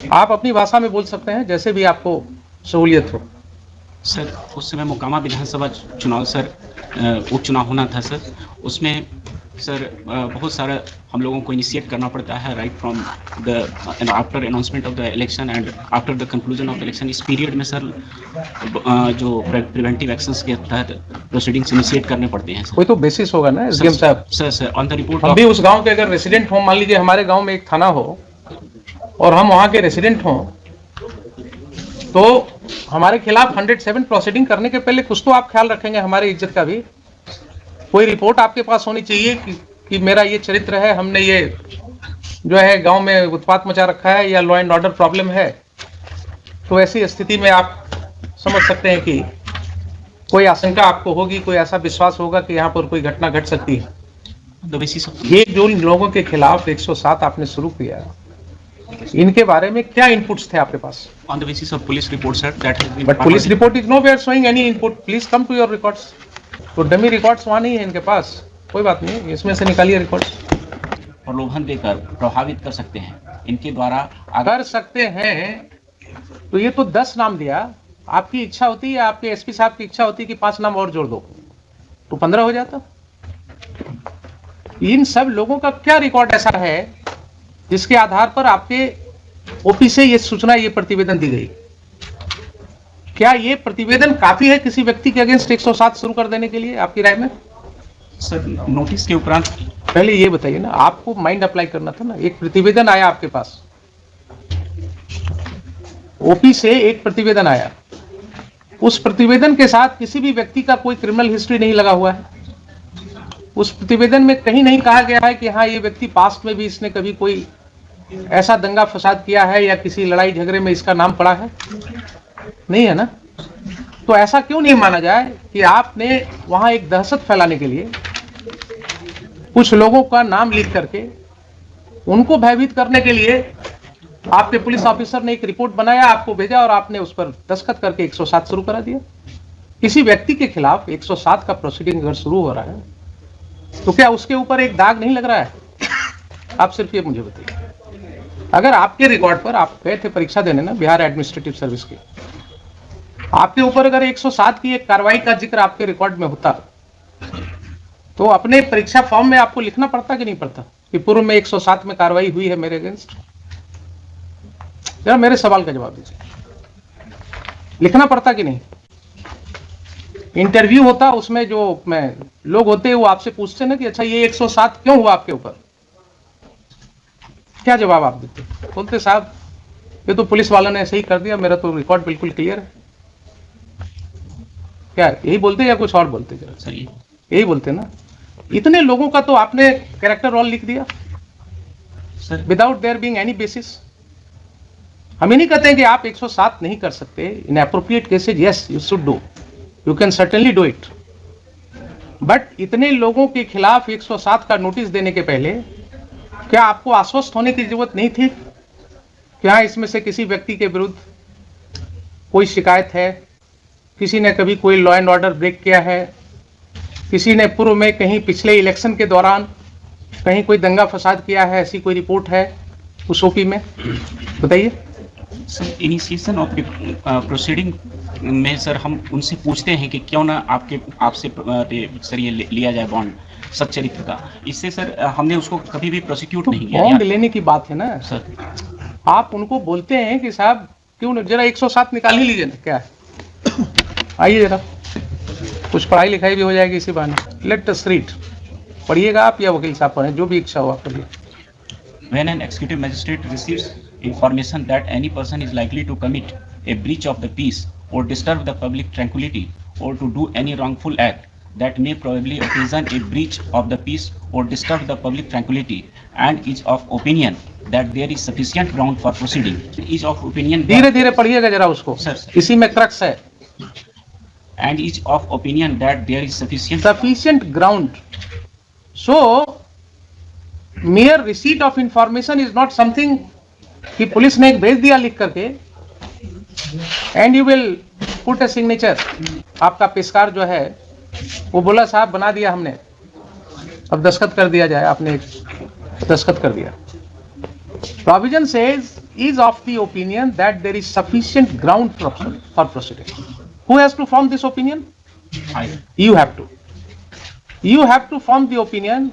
आप अपनी भाषा में बोल सकते हैं, जैसे भी आपको सहूलियत हो। सर, उस समय मोकामा विधानसभा चुनाव सर, उपचुनाव होना था सर। उसमें सर बहुत सारा हम लोगों को इनिशिएट करना पड़ता है right from the after announcement of the election and after the conclusion of the election. इस पीरियड में सर जो प्रिवेंटिव एक्शंस के तहत प्रोसीडिंग्स इनिशिएट करने पड़ते हैं सर। कोई तो बेसिस होगा ना एसडीएम साहब। सर ऑन द रिपोर्ट हम भी उस गांव के अगर रेसिडेंट हों, मान लीजिए हमारे गांव में एक थाना हो और हम वहां के रेसिडेंट हों, तो हमारे खिलाफ 107 प्रोसीडिंग करने के पहले कुछ तो आप ख्याल रखेंगे हमारी इज्जत का भी। कोई रिपोर्ट आपके पास होनी चाहिए कि मेरा ये चरित्र है, हमने ये जो है गांव में उत्पात मचा रखा है या लॉ एंड ऑर्डर प्रॉब्लम है। तो ऐसी स्थिति में आप समझ सकते हैं कि कोई आशंका आपको होगी, कोई ऐसा विश्वास होगा कि यहाँ पर कोई घटना घट सकती है। ये जो लोगों के खिलाफ 107 आपने शुरू किया, इनके बारे में क्या इनपुट्स थे आपके पास? On the basis of police reports, sir, that has been. But police report is nowhere showing any input. Please come to your records. तो डमी रिकॉर्ड्स वहाँ नहीं है इनके पास, कोई बात नहीं, इसमें से निकालिए रिकॉर्ड्स। प्रलोभन देकर प्रभावित कर सकते हैं इनके द्वारा। कर सकते हैं तो ये तो 10 नाम दिया। आपकी इच्छा होती है, आपके एसपी साहब की इच्छा होती है कि 5 नाम और जोड़ दो तो 15 हो जाता। इन सब लोगों का क्या रिकॉर्ड ऐसा है जिसके आधार पर आपके ओपी से ये सूचना, ये प्रतिवेदन दी गई? क्या ये प्रतिवेदन काफी है किसी व्यक्ति के अगेंस्ट 107 शुरू कर देने के लिए, आपकी राय में? सर, नोटिस के उपरांत पहले ये बताइए ना, आपको माइंड अप्लाई करना था ना। एक प्रतिवेदन आया आपके पास, ओपी से एक प्रतिवेदन आया, उस प्रतिवेदन के साथ किसी भी व्यक्ति का कोई क्रिमिनल हिस्ट्री नहीं लगा हुआ है। उस प्रतिवेदन में कहीं नहीं कहा गया है कि हाँ ये व्यक्ति पास्ट में भी इसने कभी कोई ऐसा दंगा फसाद किया है या किसी लड़ाई झगड़े में इसका नाम पड़ा है, नहीं है ना। तो ऐसा क्यों नहीं माना जाए कि आपने वहां एक दहशत फैलाने के लिए कुछ लोगों का नाम लिख करके उनको भयभीत करने के लिए आपके पुलिस ऑफिसर ने एक रिपोर्ट बनाया, आपको भेजा और आपने उस पर दस्तखत करके 107 शुरू करा दिया। किसी व्यक्ति के खिलाफ 107 का प्रोसीडिंग अगर शुरू हो रहा है तो क्या उसके ऊपर एक दाग नहीं लग रहा है? आप सिर्फ ये मुझे बताइए। अगर आपके रिकॉर्ड पर, आप गए थे परीक्षा देने ना बिहार एडमिनिस्ट्रेटिव सर्विस की, आपके ऊपर अगर 107 की एक कार्रवाई का जिक्र आपके रिकॉर्ड में होता तो अपने परीक्षा फॉर्म में आपको लिखना पड़ता कि नहीं पड़ता कि पूर्व में 107 में कार्रवाई हुई है मेरे अगेंस्ट? जरा मेरे सवाल का जवाब दीजिए, लिखना पड़ता कि नहीं? इंटरव्यू होता, उसमें जो लोग होते हैं वो आपसे पूछते ना कि अच्छा ये 107 क्यों हुआ आपके ऊपर, क्या जवाब आप देते? बोलते साहब ये तो पुलिस वालों ने ऐसे ही कर दिया, मेरा तो रिकॉर्ड बिल्कुल क्लियर है। क्या यही बोलते या कुछ और बोलते? जरा सर यही बोलते ना। इतने लोगों का तो आपने कैरेक्टर रोल लिख दिया sir, without their being any basis. हम ये नहीं कहते हैं कि आप 107 नहीं कर सकते। इन appropriate cases yes you should do, you can certainly do it, but इतने लोगों के खिलाफ 107 का नोटिस देने के पहले क्या आपको आश्वस्त होने की जरूरत नहीं थी कि हाँ इसमें से किसी व्यक्ति के विरुद्ध कोई शिकायत है, किसी ने कभी कोई लॉ एंड ऑर्डर ब्रेक किया है, किसी ने पूर्व में कहीं पिछले इलेक्शन के दौरान कहीं कोई दंगा फसाद किया है, ऐसी कोई रिपोर्ट है उस ओपी में? बताइए। सर, इनिशिएशन ऑफ प्रोसीडिंग में सर हम उनसे पूछते हैं कि क्यों ना आपसे सर ये लिया जाए बॉन्ड सच्चरित्र का। इससे सर हमने उसको कभी भी प्रोसिक्यूट नहीं किया। बॉन्ड लेने की बात है ना सर, आप उनको बोलते हैं कि साहब क्यों न जरा 107 निकाल ही लीजिए ना, क्या है आइए जरा, कुछ पढ़ाई लिखाई भी हो जाएगी इसी बहाने। लेट अस रीड, पढ़िएगा आप या वकील साहब पढ़ें, जो भी इच्छा हो आप पढ़िए। When an executive magistrate receives information that any person is likely to commit a breach of the peace or disturb the public tranquility or to do any wrongful act that may probably occasion a breach of the peace or disturb the public tranquility and is of opinion that there is sufficient ground for proceeding, is of opinion that, धीरे धीरे पढ़िएगा जरा उसको, sir, इसी में crux है। and is of opinion that there is sufficient ground. So mere receipt of information is not something कि police ने एक भेज दिया लिख करके and you will put a signature. आपका पेशकार जो है वो बोला साहब बना दिया हमने, अब दस्तखत कर दिया जाए, आपने दस्तखत कर दिया। Provision says is of the opinion that there is sufficient ground for proceeding. Who has to form this opinion? You have to. You have to form the opinion,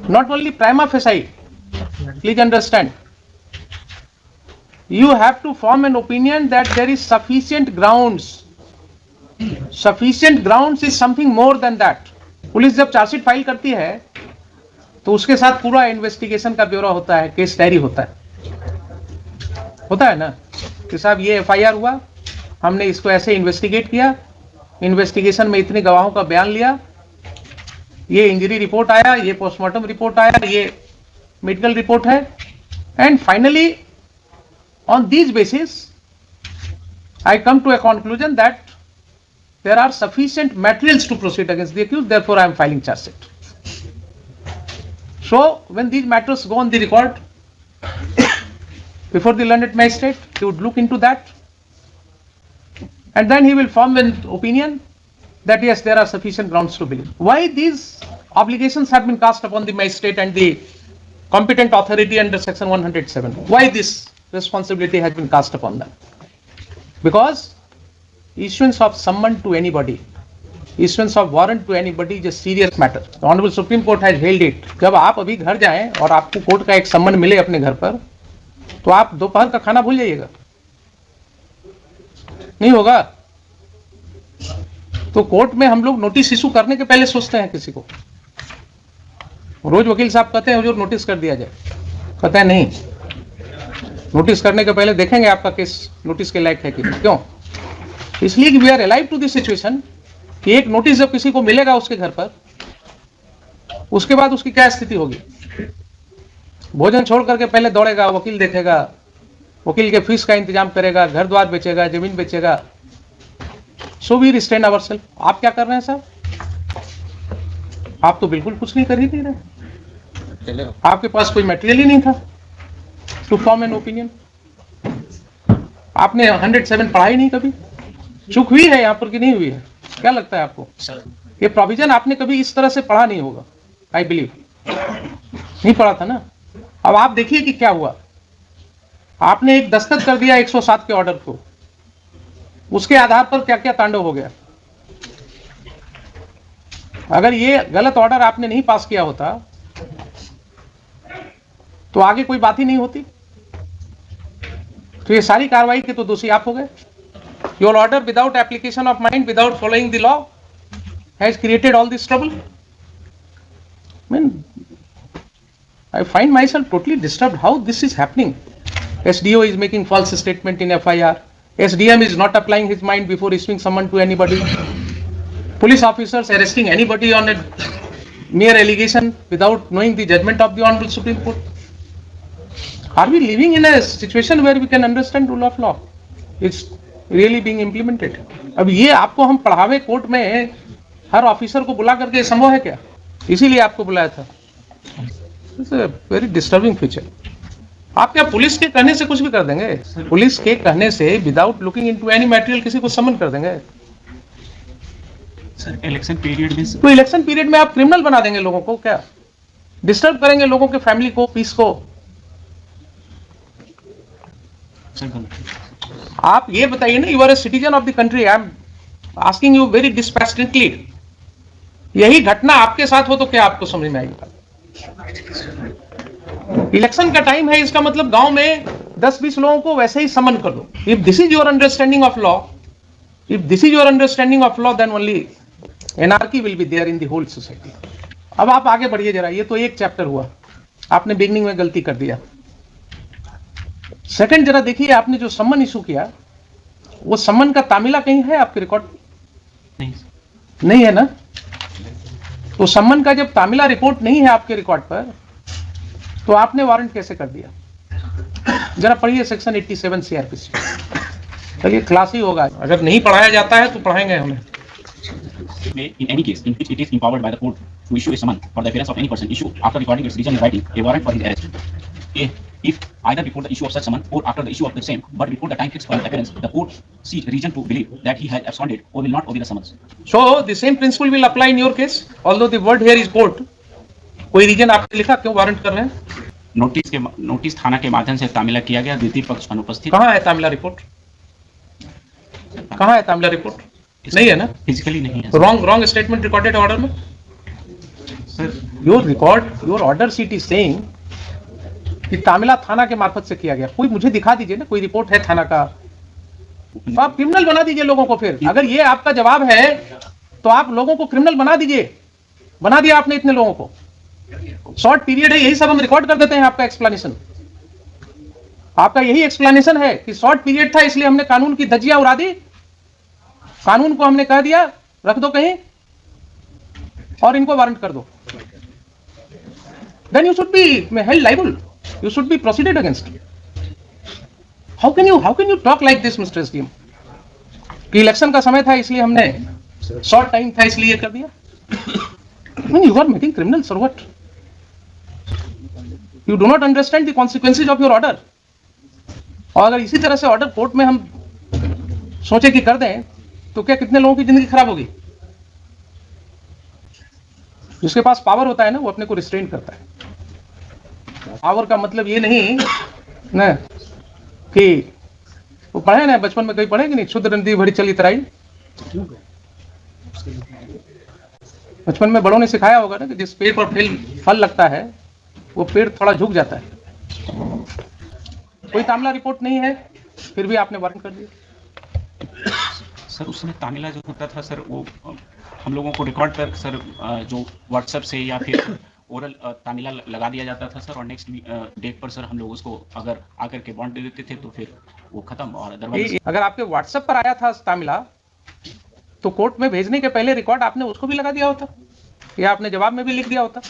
not only prima facie. Please understand. You have to form an opinion that there is sufficient grounds. Sufficient grounds is something more than that. Police जब chargesheet file करती है तो उसके साथ पूरा investigation का ब्यौरा होता है, केस डायरी होता है ना कि साहब ये एफआईआर हुआ, हमने इसको ऐसे इन्वेस्टिगेट किया, इन्वेस्टिगेशन में इतने गवाहों का बयान लिया, ये इंजरी रिपोर्ट आया, ये पोस्टमार्टम रिपोर्ट आया, ये मेडिकल रिपोर्ट है, and finally on this basis I come to a conclusion that there are sufficient materials to proceed against the accused, therefore I am filing charge sheet. So when these matters go on the record before the learned magistrate, he would look into that and then he will form an opinion that yes, there are sufficient grounds to believe. Why these obligations have been cast upon the magistrate and the competent authority under section 107? Why this responsibility has been cast upon them? Because issuance of summon to anybody, issuance of warrant to anybody is a serious matter. The Honorable Supreme Court has held it. जब आप अभी घर जाएं और आपको court का एक सम्मन मिले अपने घर पर, तो आप दोपहर का खाना भूल जाइएगा, नहीं होगा। तो कोर्ट में हम लोग नोटिस इशू करने के पहले सोचते हैं किसी को। रोज वकील साहब कहते हैं हुजूर नोटिस कर दिया जाए, कहते हैं नहीं, नोटिस करने के पहले देखेंगे आपका केस नोटिस के लायक है कि नहीं। क्यों? इसलिए कि we are alive to this situation कि एक नोटिस जब किसी को मिलेगा उसके घर पर, उसके बाद उसकी क्या स्थिति होगी। भोजन छोड़ करके पहले दौड़ेगा, वकील देखेगा, वकील के फीस का इंतजाम करेगा, घर द्वार बेचेगा, जमीन बेचेगा। So we restrain ourself. आप क्या कर रहे हैं साहब? आप तो बिल्कुल कुछ नहीं कर ही नहीं रहे। आपके पास कोई मटेरियल ही नहीं था टू फॉर्म एन ओपिनियन। आपने 107 पढ़ा ही नहीं कभी। चूक हुई है यहाँ पर कि नहीं हुई है? क्या लगता है आपको? ये प्रोविजन आपने कभी इस तरह से पढ़ा नहीं होगा, आई बिलीव। नहीं पढ़ा था ना। अब आप देखिए कि क्या हुआ। आपने एक दस्तखत कर दिया 107 के ऑर्डर को, उसके आधार पर क्या क्या तांडव हो गया। अगर ये गलत ऑर्डर आपने नहीं पास किया होता तो आगे कोई बात ही नहीं होती। तो ये सारी कार्रवाई के तो दोषी आप हो गए। Your order without application of mind, without following the law, has created all this trouble. I mean, I find myself totally disturbed how this is happening. SDO is making false statement in FIR. SDM is not applying his mind before issuing summon to anybody. Police officers arresting anybody on a mere allegation without knowing the judgment of the Honorable Supreme Court. Are we living in a situation where we can understand rule of law? It's really being implemented. अब ये आपको हम पढ़ावे court में हर officer को बुला करके संभव है क्या? इसीलिए आपको बुलाया था। It's a very disturbing feature. आप क्या पुलिस के कहने से कुछ भी कर देंगे? पुलिस के कहने से without looking into any material किसी को समन कर देंगे? सर इलेक्शन पीरियड में तो इलेक्शन पीरियड में आप क्रिमिनल बना देंगे लोगों को क्या? डिस्टर्ब करेंगे लोगों के फैमिली को, पीस को। आप ये बताइए ना, you are a citizen of the country, I am asking you very dispassionately. यही घटना आपके साथ हो तो क्या आपको समझ में आएगा? इलेक्शन का टाइम है, इसका मतलब गांव में 10-20 लोगों को वैसे ही समन कर दो। If this is your understanding of law, if this is your understanding of law, then only anarchy will be there in the whole society. अब आप आगे बढ़िए जरा, ये तो एक चैप्टर हुआ, आपने बिगनिंग में गलती कर दिया। सेकंड जरा देखिए, आपने जो सम्मन इशू किया, वो सम्मन का तामिला कहीं है आपके रिकॉर्ड? नहीं है ना। तो सम्मन का जब तामिला रिपोर्ट नहीं है आपके रिकॉर्ड पर, तो आपने वारंट कैसे कर दिया? जरा पढ़िए सेक्शन 87 सीआरपीसी। चलिए क्लास ही होगा, अगर नहीं पढ़ाया जाता है तो पढ़ाएंगे हमें। In any case in which it is empowered by the court to issue a summon for the appearance of any person issue after recording its reason in writing a warrant for his arrest. If either before the issue of such summon or after the issue of the same, but before the time fixed for his appearance, the court sees reason to believe that he has absconded or will not obey the summons. So the same principle will apply in your case, although the word here is court. कोई reason आपने लिखा क्यों warrant कर रहे हैं? Notice थाना के माध्यम से तामिला किया गया, द्वितीय पक्ष अनुपस्थित। कहाँ है तामिला रिपोर्ट? कहाँ है तामिला रिपोर्ट? नहीं है ना? फिजिकली नहीं है रॉन्ग स्टेटमेंट रिकॉर्डेड ऑर्डर में sir. Your order sheet is saying कि तामिला थाना के मार्फत से किया गया। कोई मुझे दिखा दीजिए ना, कोई रिपोर्ट है थाना का। तो आप क्रिमिनल बना दीजिए लोगों को। फिर अगर ये आपका जवाब है तो आप लोगों को क्रिमिनल बना दीजिए। बना दिया आपने इतने लोगों को। शॉर्ट पीरियड है, यही सब हम रिकॉर्ड कर देते हैं। आपका एक्सप्लेनेशन, आपका यही एक्सप्लेनेशन है कि शॉर्ट पीरियड था इसलिए हमने कानून की धज्जियां उड़ा दी। कानून को हमने कह दिया रख दो कहीं और इनको वारंट कर दो। Then you should be held liable, you should be proceeded against. How can you talk like this mister SDM कि इलेक्शन का समय था इसलिए हमने, शॉर्ट टाइम था इसलिए कर दिया। I mean, you are making criminals or what? You do not understand the consequences of your order. और अगर इसी तरह से ऑर्डर कोर्ट में हम सोचे कि कर दें तो क्या कितने लोगों की जिंदगी खराब होगी। जिसके पास पावर होता है ना वो अपने को रिस्ट्रेन करता है। पावर का मतलब ये नहीं ना कि वो पढ़े ना, बचपन में कहीं पढ़े कि नहीं, शुद्ध नदी भरी चली तराई। बचपन में बड़ों ने सिखाया होगा ना कि जिस पेड़ पर फल लगता है वो पेड़ थोड़ा झुक जाता है। कोई तामिला रिपोर्ट नहीं है फिर भी आपने वारंट कर दिया। सर उस समय तामिला जो होता था सर, वो हम लोगों को रिकॉर्ड कर सर जो व्हाट्सएप से या फिर ओरल तामिला लगा दिया जाता था सर, और नेक्स्ट डेट पर सर हम लोग उसको अगर आकर के बॉन्ड दे देते थे तो फिर वो खत्म। और अदरवाइज अगर आपके व्हाट्सएप पर आया था तामिला तो कोर्ट में भेजने के पहले रिकॉर्ड आपने उसको भी लगा दिया होता या आपने जवाब में भी लिख दिया होता।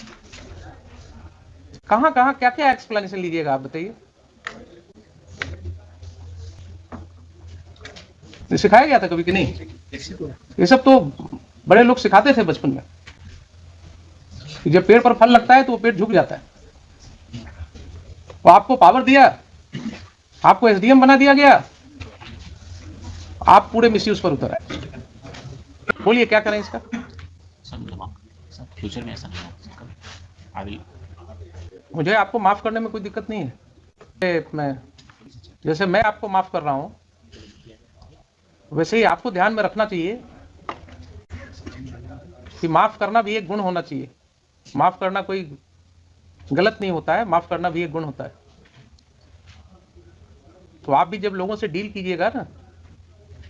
कहां कहां क्या क्या एक्सप्लेनेशन लीजिएगा आप बताइए। सिखाया गया था कभी कि नहीं? ये सब तो बड़े लोग सिखाते थे बचपन में कि जब पेड़ पर फल लगता है तो वो पेड़ झुक जाता है। वो आपको पावर दिया, आपको एसडीएम बना दिया गया, आप पूरे मिसयूज पर उतर आए। बोलिए क्या करें इसका? सर फ्यूचर में ऐसा नहीं होगा। मुझे आपको माफ करने में कोई दिक्कत नहीं है। मैं जैसे मैं आपको माफ कर रहा हूं वैसे ही आपको ध्यान में रखना चाहिए कि माफ करना भी एक गुण होना चाहिए। माफ करना कोई गलत नहीं होता है, माफ करना भी एक गुण होता है। तो आप भी जब लोगों से डील कीजिएगा ना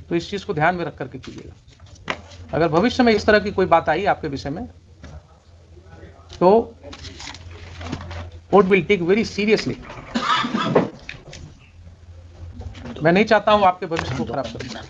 तो इस चीज को ध्यान में रख करके कीजिएगा। अगर भविष्य में इस तरह की कोई बात आई आपके विषय में तो court will take very seriously. मैं नहीं चाहता हूं आपके भविष्य को खराब करना।